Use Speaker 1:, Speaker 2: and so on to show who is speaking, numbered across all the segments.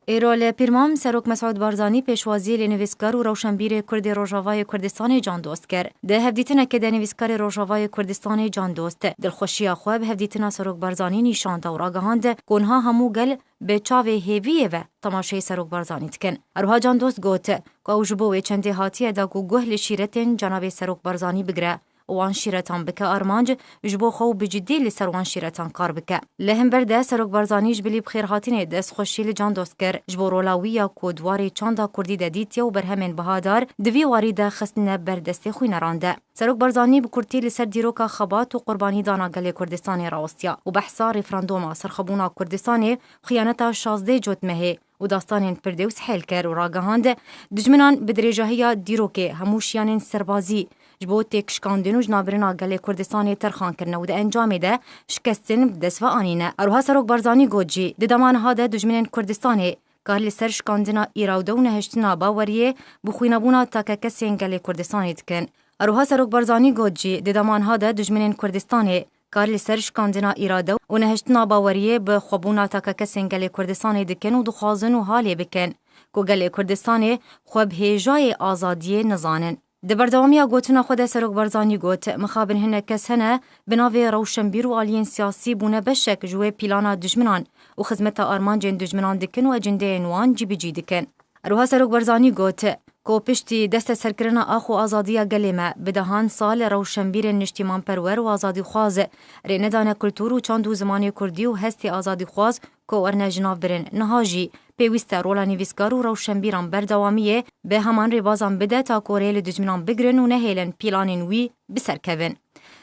Speaker 1: ایرال پیرمان سروک مسعود بارزانی پیشوازی لنویسکار و روشنبیر کرد روجاوای کردستان جان دوست کرد. ده هفدیتنا که ده نویسکار روجاوای کردستان جان دوست دلخوشی خواه به هفدیتنا سروک بارزانی نشان و راگهاند کنها همو گل به چاوه هیویه و تماشای سروک بارزانی تکن. اروها جان دوست گوت که او جبوه چنده هاتیه دا گو گهل شیرتن جناب سروک بارزانی بگره وان شیرتان بکه آرمانج جبو خو بجدی لسر وان شیرتان کار بکه. لهم برده سروک بارزانی جبلی بخیر هاتینه دست خوشی لجان دوست کر جبو رولاویا کودواری چاندا کردی ددیتیا و برهمن بهادار دوی واری ده خستنه بردستی خوی نرانده. سروک بارزانی بکرتی لسر دیروکا خبات و قربانی دانا گل کردستان راستیا و بحثا ریفراندوما سرخبونا کردستان خیانتا 16 جوتمه و داستان پردوس حل کر و راگهاند دجمنان بدرجاهیا دیروکه هموشیان سربازی جبو تکشکاندن و جنابرنا گل کردستان ترخان کرنه و ده انجام ده شکستن بدست و آنینه. اروها سروک بارزانی گوجی ده دمانها ده دجمنان کردستانه کار لسر شکاندنا ایراوده و نهشتنا باوریه بخوینابونا تا که کسی گل کردستانی دکن. اروها سروک بارزانی گوجی ده دمانها ده دجمنان کردستانه کار لسر شکاندنا ایراده و نهشتنا باوریه بخوابونا تا که کسی گل کردستانی دکن و دخوازن و حالی بکن که گل کردستانی خواب هیجای آزادی نزانن. ده بردوامیا گوتنا خود سروک بارزانی گوت مخابن هنه کس هنه بناوی روشنبیر و آلین سیاسی بونه بشک جوه پیلانا دجمنان و خدمت آرمانجین دجمنان دکن و اجنده انوان جی بجی دکن. اروها سروک بارزانی گوت کو پشتی دست سرکرنا آخو آزادیا گلیمه بدهان سال روشنبیر نشتیمان پرور و آزادی خواز ریندان کلتور و چاندو زمانی کردی و هستی آزادی خواز که ورنه جناب برن نهاجی پیوسته رولا نویسگار و روشنبیران بردوامیه به همان ریبازان بده تا کوریل دجمنان بگرن و نهیلن پیلانین وی بسرکوین.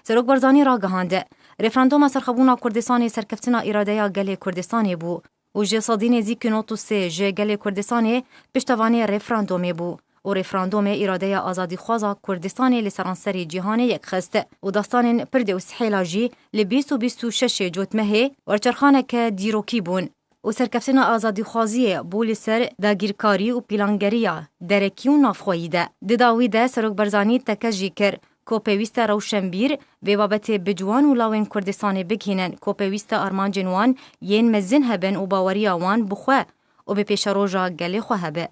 Speaker 1: سروک بارزانی راگهانده ریفراندوم سرخبونا کردستان سرکفتنا ایراده گل کردستانی بو و جسادین زیکنوتو سه جه گل کردستانی پشتوانی ریفراندومی بو و ریفراندوم ایراده آزادی خوازا کردستانی لسرانسری جهانی یک خسته و داستان پردوس حیلاجی لبیست و 26 جوتمه ورچرخانه که دیروکی بون و سرکفتنا آزادی خوازی بولی سر داگیرکاری و پیلانگریا درکی و نافخویی ده. دداوی ده سروک بارزانی تکجی کر که پیوست روشنبیر و بابت بجوان و لاوین کردستان بگینن که پیوست آرمان جنوان ین مزن هبن و باوری آوان بخواه و به پیش روژا گلی خواه هبه.